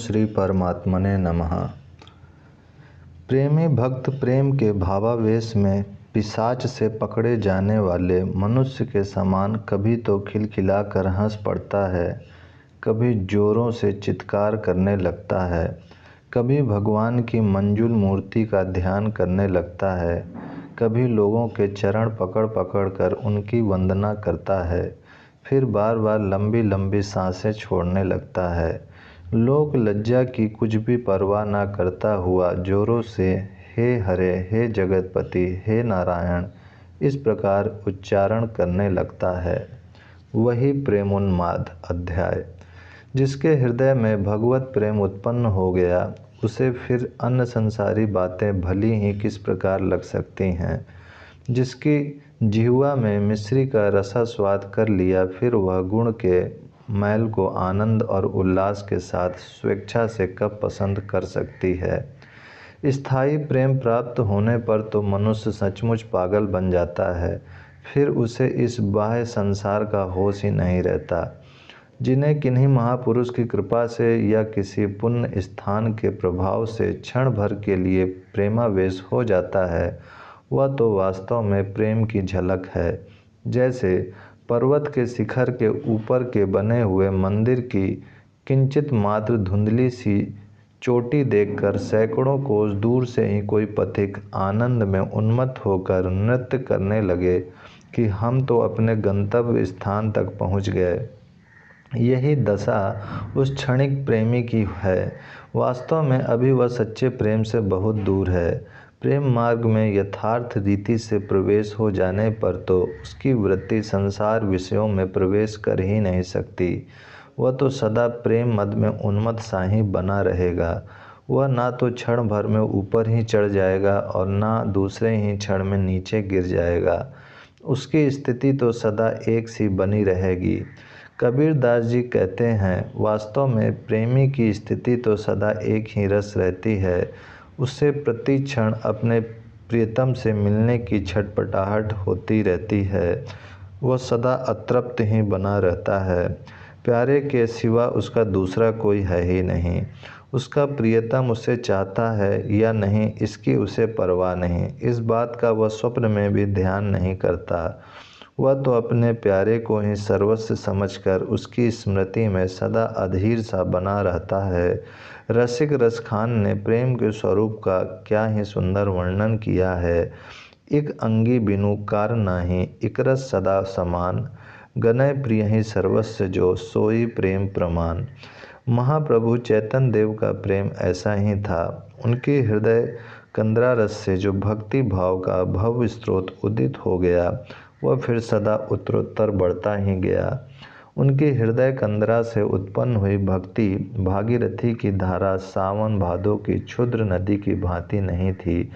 श्री परमात्मने नमः। प्रेमी भक्त प्रेम के भावावेश में पिशाच से पकड़े जाने वाले मनुष्य के समान कभी तो खिलखिलाकर हंस पड़ता है, कभी जोरों से चित्कार करने लगता है, कभी भगवान की मंजुल मूर्ति का ध्यान करने लगता है, कभी लोगों के चरण पकड़ पकड़ कर उनकी वंदना करता है, फिर बार बार लंबी लंबी सांसें छोड़ने लगता है। लोक लज्जा की कुछ भी परवाह न करता हुआ जोरों से हे हरे, हे जगतपति, हे नारायण इस प्रकार उच्चारण करने लगता है। वही प्रेमोन्माद अध्याय। जिसके हृदय में भगवत प्रेम उत्पन्न हो गया, उसे फिर अन्य संसारी बातें भली ही किस प्रकार लग सकती हैं। जिसकी जिह्वा में मिश्री का रसा स्वाद कर लिया, फिर वह गुण के मैल को आनंद और उल्लास के साथ स्वेच्छा से कब पसंद कर सकती है। स्थायी प्रेम प्राप्त होने पर तो मनुष्य सचमुच पागल बन जाता है, फिर उसे इस बाह्य संसार का होश ही नहीं रहता। जिन्हें किन्हीं महापुरुष की कृपा से या किसी पुण्य स्थान के प्रभाव से क्षण भर के लिए प्रेमावेश हो जाता है, वह तो वास्तव में प्रेम की झलक है। जैसे पर्वत के शिखर के ऊपर के बने हुए मंदिर की किंचित मात्र धुंधली सी चोटी देखकर सैकड़ों कोस दूर से ही कोई पथिक आनंद में उन्मत्त होकर नृत्य करने लगे कि हम तो अपने गंतव्य स्थान तक पहुंच गए। यही दशा उस क्षणिक प्रेमी की है। वास्तव में अभी वह सच्चे प्रेम से बहुत दूर है। प्रेम मार्ग में यथार्थ रीति से प्रवेश हो जाने पर तो उसकी वृत्ति संसार विषयों में प्रवेश कर ही नहीं सकती। वह तो सदा प्रेम मद में उन्मत्त सा ही बना रहेगा। वह ना तो क्षण भर में ऊपर ही चढ़ जाएगा और ना दूसरे ही क्षण में नीचे गिर जाएगा। उसकी स्थिति तो सदा एक सी बनी रहेगी। कबीर दास जी कहते हैं, वास्तव में प्रेमी की स्थिति तो सदा एक ही रस रहती है। उससे प्रति क्षण अपने प्रियतम से मिलने की छटपटाहट होती रहती है। वह सदा अतृप्त ही बना रहता है। प्यारे के सिवा उसका दूसरा कोई है ही नहीं। उसका प्रियतम उसे चाहता है या नहीं, इसकी उसे परवाह नहीं। इस बात का वह स्वप्न में भी ध्यान नहीं करता। वह तो अपने प्यारे को ही सर्वस्व समझकर उसकी स्मृति में सदा अधीर सा बना रहता है। रसिक रसखान ने प्रेम के स्वरूप का क्या ही सुंदर वर्णन किया है। एक अंगी बिनु कार नाही, एक रस सदा समान, गनय प्रिय ही सर्वस्व जो, सोई प्रेम प्रमाण। महाप्रभु चैतन्य देव का प्रेम ऐसा ही था। उनके हृदय कंदरा रस से जो भक्ति भाव का भव्य स्रोत उदित हो गया, वह फिर सदा उत्तरोत्तर बढ़ता ही गया। उनके हृदय कंदरा से उत्पन्न हुई भक्ति भागीरथी की धारा सावन भादों की क्षुद्र नदी की भांति नहीं थी,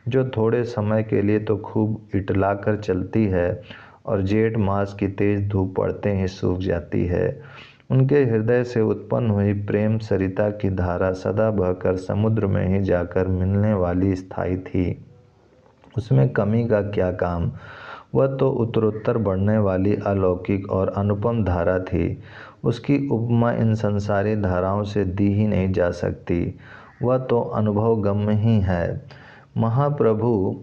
जो थोड़े समय के लिए तो खूब इटलाकर चलती है और जेठ मास की तेज धूप पड़ते ही सूख जाती है। उनके हृदय से उत्पन्न हुई प्रेम सरिता की धारा सदा बहकर समुद्र में ही जाकर मिलने वाली स्थायी थी। उसमें कमी का क्या काम। वह तो उत्तरोत्तर बढ़ने वाली अलौकिक और अनुपम धारा थी। उसकी उपमा इन संसारी धाराओं से दी ही नहीं जा सकती। वह तो अनुभव गम्य ही है। महाप्रभु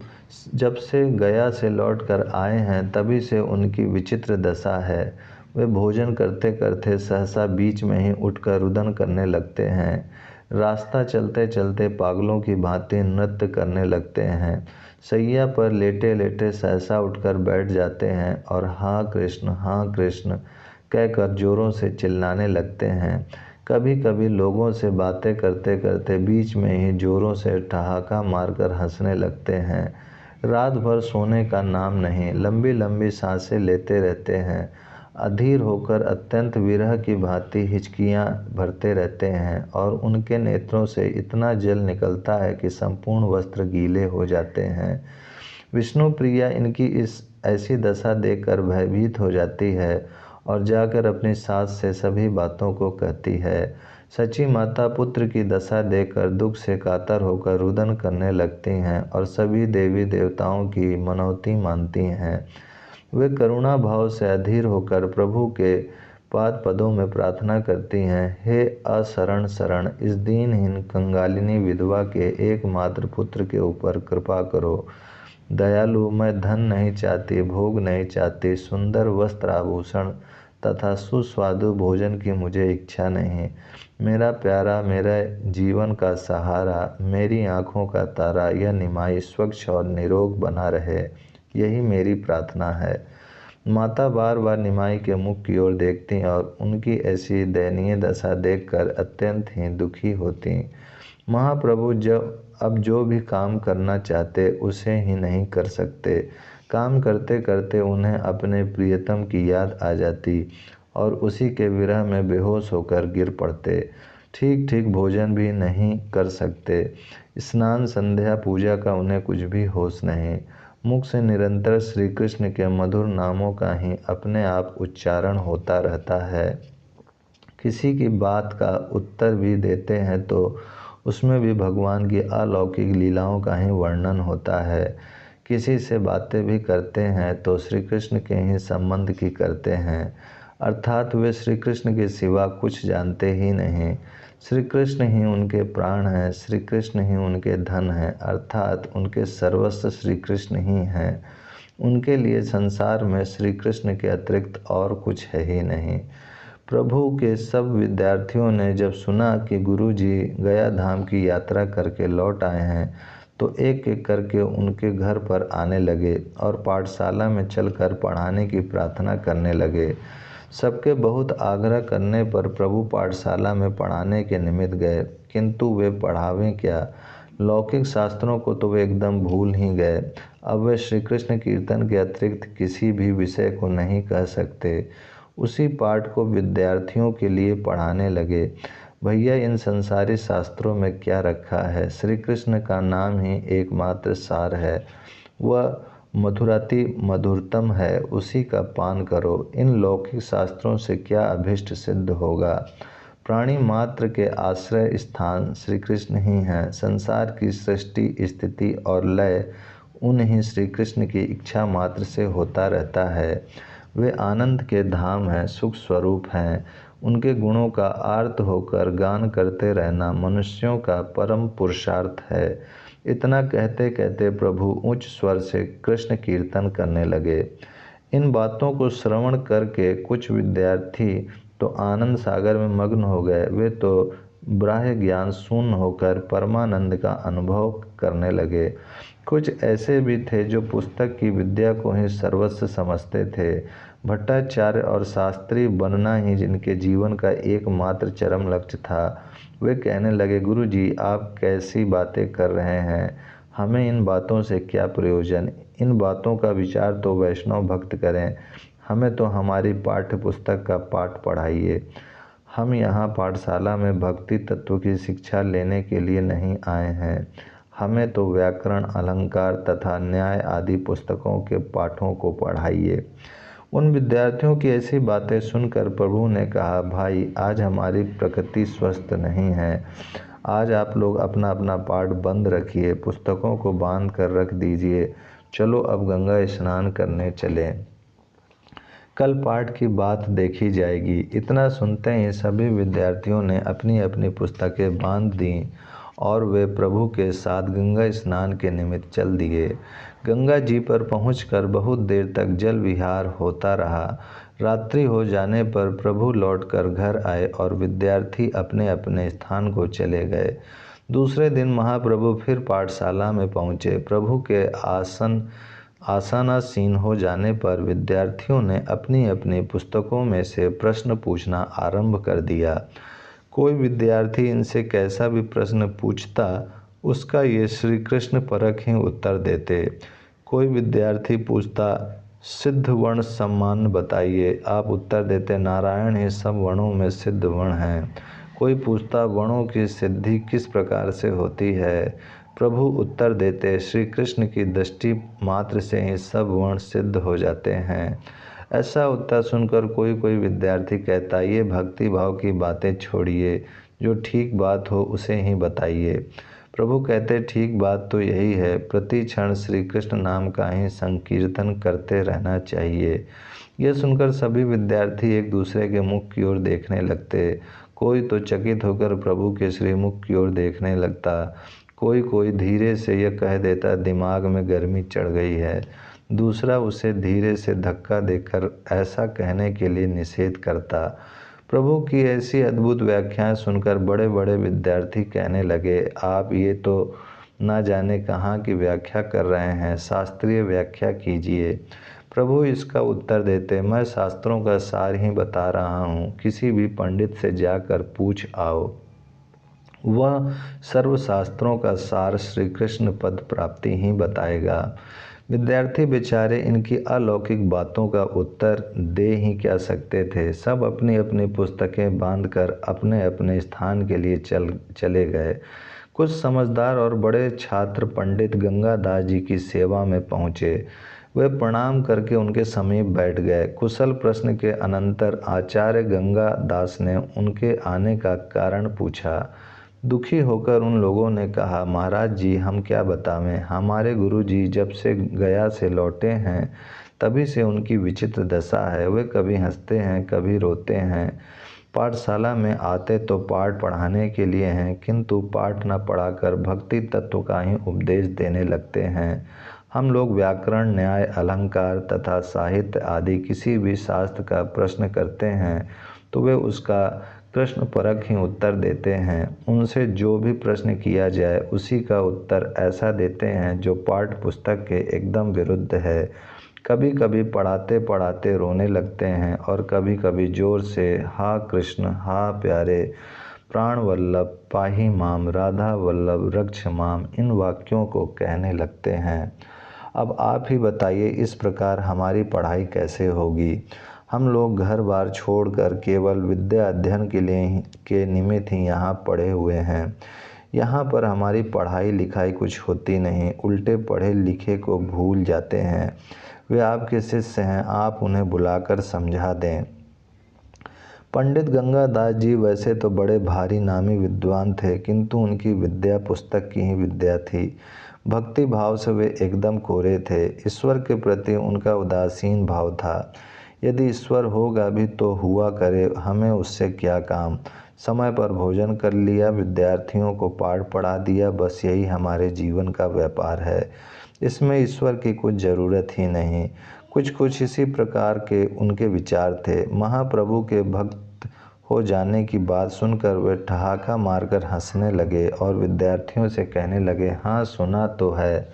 जब से गया से लौटकर आए हैं, तभी से उनकी विचित्र दशा है। वे भोजन करते करते सहसा बीच में ही उठकर रुदन करने लगते हैं। रास्ता चलते चलते पागलों की भांति नृत्य करने लगते हैं। सैया पर लेटे लेटे सहसा उठकर बैठ जाते हैं और हाँ कृष्ण कहकर जोरों से चिल्लाने लगते हैं। कभी कभी लोगों से बातें करते करते बीच में ही जोरों से ठहाका मारकर हंसने लगते हैं। रात भर सोने का नाम नहीं, लंबी लंबी सांसें लेते रहते हैं। अधीर होकर अत्यंत विरह की भांति हिचकियाँ भरते रहते हैं और उनके नेत्रों से इतना जल निकलता है कि संपूर्ण वस्त्र गीले हो जाते हैं। विष्णु प्रिया इनकी इस ऐसी दशा देखकर भयभीत हो जाती है और जाकर अपनी सास से सभी बातों को कहती है। सची माता पुत्र की दशा देखकर दुख से कातर होकर रुदन करने लगती हैं और सभी देवी देवताओं की मनौती मानती हैं। वे करुणा भाव से अधीर होकर प्रभु के पाद पदों में प्रार्थना करती हैं, हे अशरण शरण, इस दीनहीन कंगालिनी विधवा के एकमात्र पुत्र के ऊपर कृपा करो। दयालु, मैं धन नहीं चाहती, भोग नहीं चाहती, सुंदर वस्त्र आभूषण तथा सुस्वादु भोजन की मुझे इच्छा नहीं। मेरा प्यारा, मेरा जीवन का सहारा, मेरी आँखों का तारा, यह निमाई स्वच्छ और निरोग बना रहे, यही मेरी प्रार्थना है। माता बार बार निमाई के मुख की ओर देखती और उनकी ऐसी दयनीय दशा देखकर अत्यंत ही दुखी होती। महाप्रभु अब जो भी काम करना चाहते उसे ही नहीं कर सकते। काम करते करते उन्हें अपने प्रियतम की याद आ जाती और उसी के विरह में बेहोश होकर गिर पड़ते। ठीक ठीक भोजन भी नहीं कर सकते। स्नान संध्या पूजा का उन्हें कुछ भी होश नहीं। मुख से निरंतर श्री कृष्ण के मधुर नामों का ही अपने आप उच्चारण होता रहता है। किसी की बात का उत्तर भी देते हैं तो उसमें भी भगवान की अलौकिक लीलाओं का ही वर्णन होता है। किसी से बातें भी करते हैं तो श्री कृष्ण के ही संबंध की करते हैं, अर्थात वे श्री कृष्ण के सिवा कुछ जानते ही नहीं। श्री कृष्ण ही उनके प्राण हैं, श्री कृष्ण ही उनके धन हैं, अर्थात उनके सर्वस्व श्री कृष्ण ही हैं। उनके लिए संसार में श्री कृष्ण के अतिरिक्त और कुछ है ही नहीं। प्रभु के सब विद्यार्थियों ने जब सुना कि गुरुजी गया धाम की यात्रा करके लौट आए हैं तो एक एक करके उनके घर पर आने लगे और पाठशाला में चलकर पढ़ाने की प्रार्थना करने लगे। सबके बहुत आग्रह करने पर प्रभु पाठशाला में पढ़ाने के निमित्त गए, किंतु वे पढ़ावें क्या, लौकिक शास्त्रों को तो वे एकदम भूल ही गए। अब वे श्री कृष्ण कीर्तन के अतिरिक्त किसी भी विषय को नहीं कह सकते। उसी पाठ को विद्यार्थियों के लिए पढ़ाने लगे। भैया, इन संसारी शास्त्रों में क्या रखा है, श्री कृष्ण का नाम ही एकमात्र सार है, वह मधुराति मधुरतम है, उसी का पान करो। इन लौकिक शास्त्रों से क्या अभिष्ट सिद्ध होगा। प्राणी मात्र के आश्रय स्थान श्री कृष्ण ही हैं। संसार की सृष्टि स्थिति और लय उन्हीं श्री कृष्ण की इच्छा मात्र से होता रहता है। वे आनंद के धाम हैं, सुख स्वरूप हैं। उनके गुणों का आर्त होकर गान करते रहना मनुष्यों का परम पुरुषार्थ है। इतना कहते कहते प्रभु उच्च स्वर से कृष्ण कीर्तन करने लगे। इन बातों को श्रवण करके कुछ विद्यार्थी तो आनंद सागर में मग्न हो गए, वे तो बाह्य ज्ञान शून्य होकर परमानंद का अनुभव करने लगे। कुछ ऐसे भी थे जो पुस्तक की विद्या को ही सर्वस्व समझते थे। भट्टाचार्य और शास्त्री बनना ही जिनके जीवन का एकमात्र चरम लक्ष्य था, वे कहने लगे, गुरुजी आप कैसी बातें कर रहे हैं, हमें इन बातों से क्या प्रयोजन। इन बातों का विचार तो वैष्णव भक्त करें, हमें तो हमारी पाठ्य पुस्तक का पाठ पढ़ाइए। हम यहाँ पाठशाला में भक्ति तत्व की शिक्षा लेने के लिए नहीं आए हैं, हमें तो व्याकरण, अलंकार तथा न्याय आदि पुस्तकों के पाठों को पढ़ाइए। उन विद्यार्थियों की ऐसी बातें सुनकर प्रभु ने कहा, भाई आज हमारी प्रकृति स्वस्थ नहीं है, आज आप लोग अपना अपना पाठ बंद रखिए, पुस्तकों को बांध कर रख दीजिए, चलो अब गंगा स्नान करने चलें, कल पाठ की बात देखी जाएगी। इतना सुनते ही सभी विद्यार्थियों ने अपनी अपनी पुस्तकें बांध दी और वे प्रभु के साथ गंगा स्नान के निमित्त चल दिए। गंगा जी पर पहुंचकर बहुत देर तक जल विहार होता रहा। रात्रि हो जाने पर प्रभु लौटकर घर आए और विद्यार्थी अपने अपने स्थान को चले गए। दूसरे दिन महाप्रभु फिर पाठशाला में पहुँचे। प्रभु के आसनासीन हो जाने पर विद्यार्थियों ने अपनी अपनी पुस्तकों में से प्रश्न पूछना आरंभ कर दिया। कोई विद्यार्थी इनसे कैसा भी प्रश्न पूछता, उसका ये श्री कृष्ण परक ही उत्तर देते। कोई विद्यार्थी पूछता, सिद्ध वर्ण सम्मान बताइए, आप उत्तर देते, नारायण ही सब वर्णों में सिद्ध वर्ण हैं। कोई पूछता, वर्णों की सिद्धि किस प्रकार से होती है, प्रभु उत्तर देते, श्री कृष्ण की दृष्टि मात्र से ही सब वर्ण सिद्ध हो जाते हैं। ऐसा उत्तर सुनकर कोई कोई विद्यार्थी कहता, ये भक्ति भाव की बातें छोड़िए, जो ठीक बात हो उसे ही बताइए। प्रभु कहते, ठीक बात तो यही है, प्रति क्षण श्री कृष्ण नाम का ही संकीर्तन करते रहना चाहिए। यह सुनकर सभी विद्यार्थी एक दूसरे के मुख की ओर देखने लगते। कोई तो चकित होकर प्रभु के श्रीमुख की ओर देखने लगता, कोई धीरे से यह कह देता, दिमाग में गर्मी चढ़ गई है। दूसरा उसे धीरे से धक्का देकर ऐसा कहने के लिए निषेध करता। प्रभु की ऐसी अद्भुत व्याख्याएं सुनकर बड़े बड़े विद्यार्थी कहने लगे, आप ये तो ना जाने कहाँ की व्याख्या कर रहे हैं, शास्त्रीय व्याख्या कीजिए। प्रभु इसका उत्तर देते, मैं शास्त्रों का सार ही बता रहा हूँ, किसी भी पंडित से जाकर पूछ आओ, वह सर्वशास्त्रों का सार श्री कृष्ण पद प्राप्ति ही बताएगा। विद्यार्थी बेचारे इनकी अलौकिक बातों का उत्तर दे ही क्या सकते थे। सब अपनी अपनी पुस्तकें बांधकर अपने अपने स्थान के लिए चले गए। कुछ समझदार और बड़े छात्र पंडित गंगादास जी की सेवा में पहुँचे। वे प्रणाम करके उनके समीप बैठ गए। कुशल प्रश्न के अनंतर आचार्य गंगादास ने उनके आने का कारण पूछा। दुखी होकर उन लोगों ने कहा, महाराज जी, हम क्या बतावें, हमारे गुरु जी जब से गया से लौटे हैं तभी से उनकी विचित्र दशा है। वे कभी हंसते हैं, कभी रोते हैं। पाठशाला में आते तो पाठ पढ़ाने के लिए हैं, किंतु पाठ न पढ़ाकर भक्ति तत्व का ही उपदेश देने लगते हैं। हम लोग व्याकरण, न्याय, अलंकार तथा साहित्य आदि किसी भी शास्त्र का प्रश्न करते हैं तो वे उसका कृष्ण परक ही उत्तर देते हैं। उनसे जो भी प्रश्न किया जाए उसी का उत्तर ऐसा देते हैं जो पाठ्य पुस्तक के एकदम विरुद्ध है। कभी कभी पढ़ाते पढ़ाते रोने लगते हैं और कभी कभी जोर से हा कृष्ण, हा प्यारे, प्राण वल्लभ, पाही माम, राधा वल्लभ, रक्ष माम, इन वाक्यों को कहने लगते हैं। अब आप ही बताइए, इस प्रकार हमारी पढ़ाई कैसे होगी? हम लोग घर बार छोड़कर केवल विद्या अध्ययन के निमित्त ही यहाँ पड़े हुए हैं। यहाँ पर हमारी पढ़ाई लिखाई कुछ होती नहीं, उल्टे पढ़े लिखे को भूल जाते हैं। वे आपके शिष्य हैं, आप उन्हें बुलाकर समझा दें। पंडित गंगादास जी वैसे तो बड़े भारी नामी विद्वान थे, किंतु उनकी विद्या पुस्तक की ही विद्या थी। भक्ति भाव से वे एकदम कोरे थे। ईश्वर के प्रति उनका उदासीन भाव था। यदि ईश्वर होगा भी तो हुआ करे, हमें उससे क्या काम। समय पर भोजन कर लिया, विद्यार्थियों को पाठ पढ़ा दिया, बस यही हमारे जीवन का व्यापार है। इसमें ईश्वर की कुछ ज़रूरत ही नहीं। कुछ इसी प्रकार के उनके विचार थे। महाप्रभु के भक्त हो जाने की बात सुनकर वे ठहाका मारकर हंसने लगे और विद्यार्थियों से कहने लगे, हाँ सुना तो है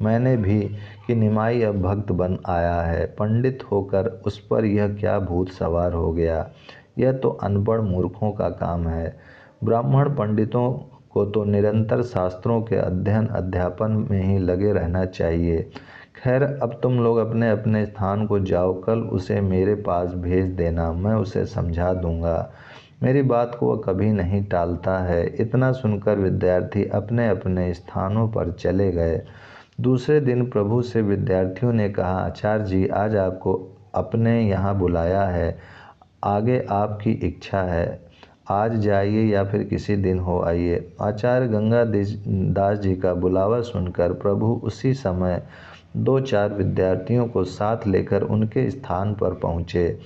मैंने भी कि निमाई अब भक्त बन आया है। पंडित होकर उस पर यह क्या भूत सवार हो गया? यह तो अनपढ़ मूर्खों का काम है। ब्राह्मण पंडितों को तो निरंतर शास्त्रों के अध्ययन अध्यापन में ही लगे रहना चाहिए। खैर, अब तुम लोग अपने अपने स्थान को जाओ, कल उसे मेरे पास भेज देना, मैं उसे समझा दूंगा। मेरी बात को वह कभी नहीं टालता है। इतना सुनकर विद्यार्थी अपने अपने स्थानों पर चले गए। दूसरे दिन प्रभु से विद्यार्थियों ने कहा, आचार्य जी, आज आपको अपने यहाँ बुलाया है, आगे आपकी इच्छा है, आज जाइए या फिर किसी दिन हो आइए। आचार्य गंगादास जी का बुलावा सुनकर प्रभु उसी समय 2-4 विद्यार्थियों को साथ लेकर उनके स्थान पर पहुँचे।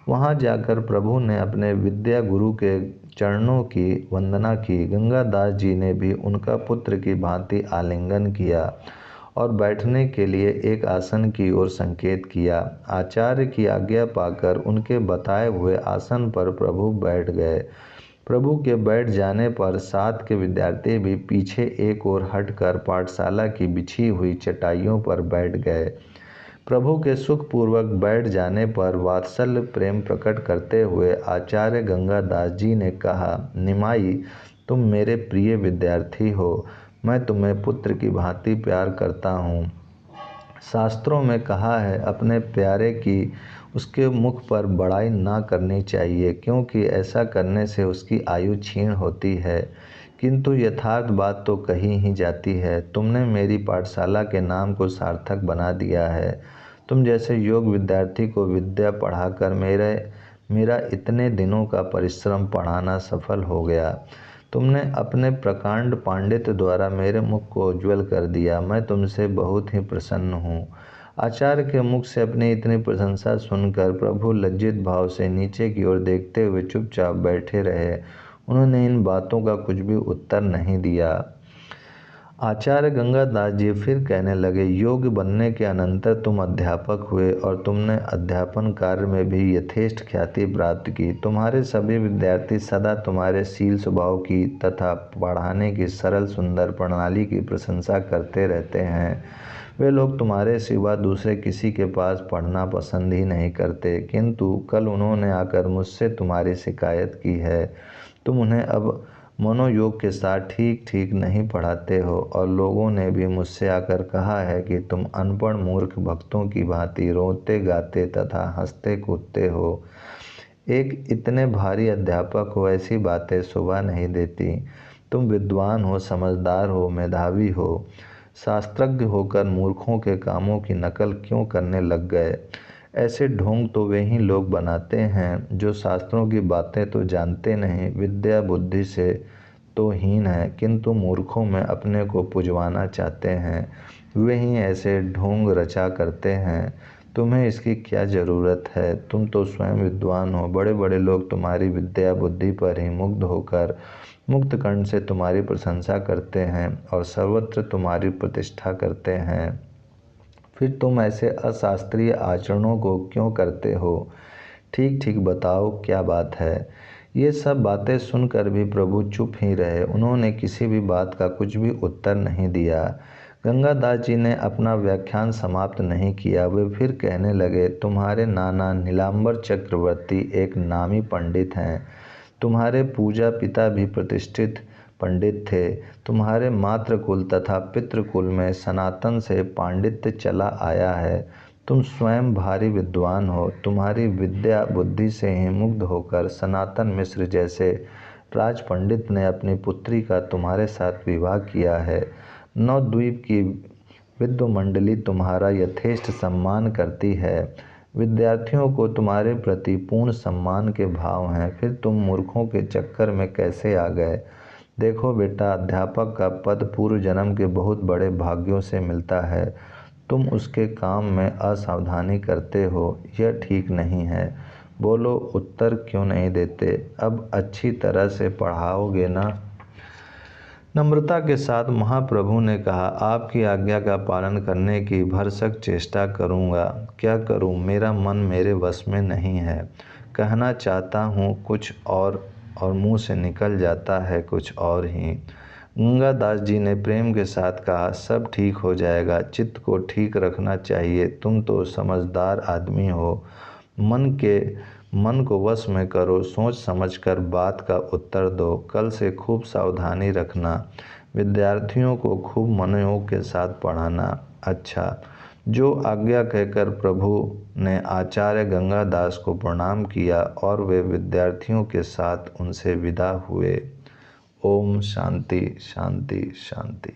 वहाँ जाकर प्रभु ने अपने विद्या गुरु के चरणों की वंदना की। गंगादास जी ने भी उनका पुत्र की भांति आलिंगन किया और बैठने के लिए एक आसन की ओर संकेत किया। आचार्य की आज्ञा पाकर उनके बताए हुए आसन पर प्रभु बैठ गए। प्रभु के बैठ जाने पर साथ के विद्यार्थी भी पीछे एक ओर हटकर पाठशाला की बिछी हुई चटाइयों पर बैठ गए। प्रभु के सुखपूर्वक बैठ जाने पर वात्सल्य प्रेम प्रकट करते हुए आचार्य गंगादास जी ने कहा, निमाई, तुम मेरे प्रिय विद्यार्थी हो, मैं तुम्हें पुत्र की भांति प्यार करता हूँ। शास्त्रों में कहा है, अपने प्यारे की उसके मुख पर बड़ाई ना करनी चाहिए, क्योंकि ऐसा करने से उसकी आयु क्षीण होती है। किंतु यथार्थ बात तो कही ही जाती है। तुमने मेरी पाठशाला के नाम को सार्थक बना दिया है। तुम जैसे योग विद्यार्थी को विद्या पढ़ाकर मेरा इतने दिनों का परिश्रम पढ़ाना सफल हो गया। तुमने अपने प्रकांड पांडित्य द्वारा मेरे मुख को उज्ज्वल कर दिया। मैं तुमसे बहुत ही प्रसन्न हूँ। आचार्य के मुख से अपनी इतनी प्रशंसा सुनकर प्रभु लज्जित भाव से नीचे की ओर देखते हुए चुपचाप बैठे रहे। उन्होंने इन बातों का कुछ भी उत्तर नहीं दिया। आचार्य गंगादास जी फिर कहने लगे, योग्य बनने के अनंतर तुम अध्यापक हुए और तुमने अध्यापन कार्य में भी यथेष्ट ख्याति प्राप्त की। तुम्हारे सभी विद्यार्थी सदा तुम्हारे शील स्वभाव की तथा पढ़ाने की सरल सुंदर प्रणाली की प्रशंसा करते रहते हैं। वे लोग तुम्हारे सिवा दूसरे किसी के पास पढ़ना पसंद ही नहीं करते, किंतु कल उन्होंने आकर मुझसे तुम्हारी शिकायत की है। तुम उन्हें अब मनोयोग के साथ ठीक ठीक नहीं पढ़ाते हो और लोगों ने भी मुझसे आकर कहा है कि तुम अनपढ़ मूर्ख भक्तों की भांति रोते गाते तथा हंसते कूदते हो। एक इतने भारी अध्यापक हो ऐसी बातें शोभा नहीं देती। तुम विद्वान हो, समझदार हो, मेधावी हो, शास्त्रज्ञ होकर मूर्खों के कामों की नकल क्यों करने लग गए? ऐसे ढोंग तो वे ही लोग बनाते हैं जो शास्त्रों की बातें तो जानते नहीं, विद्या बुद्धि से तो हीन है, किंतु मूर्खों में अपने को पुजवाना चाहते हैं। वे ही ऐसे ढोंग रचा करते हैं। तुम्हें इसकी क्या ज़रूरत है? तुम तो स्वयं विद्वान हो। बड़े बड़े लोग तुम्हारी विद्या बुद्धि पर ही मुग्ध होकर मुक्त कंठ से तुम्हारी प्रशंसा करते हैं और सर्वत्र तुम्हारी प्रतिष्ठा करते हैं। फिर तुम ऐसे अशास्त्रीय आचरणों को क्यों करते हो? ठीक ठीक बताओ, क्या बात है? ये सब बातें सुनकर भी प्रभु चुप ही रहे। उन्होंने किसी भी बात का कुछ भी उत्तर नहीं दिया। गंगादास जी ने अपना व्याख्यान समाप्त नहीं किया। वे फिर कहने लगे, तुम्हारे नाना नीलांबर चक्रवर्ती एक नामी पंडित हैं। तुम्हारे पूजा पिता भी प्रतिष्ठित पंडित थे। तुम्हारे मातृकुल तथा पितृकुल में सनातन से पांडित्य चला आया है। तुम स्वयं भारी विद्वान हो। तुम्हारी विद्या बुद्धि से ही मुग्ध होकर सनातन मिश्र जैसे राज पंडित ने अपनी पुत्री का तुम्हारे साथ विवाह किया है। नवद्वीप की विद्वमंडली तुम्हारा यथेष्ट सम्मान करती है। विद्यार्थियों को तुम्हारे प्रति पूर्ण सम्मान के भाव हैं। फिर तुम मूर्खों के चक्कर में कैसे आ गए? देखो बेटा, अध्यापक का पद पूर्व जन्म के बहुत बड़े भाग्यों से मिलता है। तुम उसके काम में असावधानी करते हो, यह ठीक नहीं है। बोलो, उत्तर क्यों नहीं देते? अब अच्छी तरह से पढ़ाओगे ना? नम्रता के साथ महाप्रभु ने कहा, आपकी आज्ञा का पालन करने की भरसक चेष्टा करूँगा। क्या करूँ? मेरा मन मेरे वश में नहीं है। कहना चाहता हूँ कुछ और मुंह से निकल जाता है कुछ और ही। गंगादास जी ने प्रेम के साथ कहा, सब ठीक हो जाएगा। चित्त को ठीक रखना चाहिए। तुम तो समझदार आदमी हो। मन को वश में करो। सोच समझकर बात का उत्तर दो। कल से खूब सावधानी रखना। विद्यार्थियों को खूब मनोयोग के साथ पढ़ाना। अच्छा। जो आज्ञा कहकर प्रभु ने आचार्य गंगादास को प्रणाम किया और वे विद्यार्थियों के साथ उनसे विदा हुए। ओम शांति शांति शांति।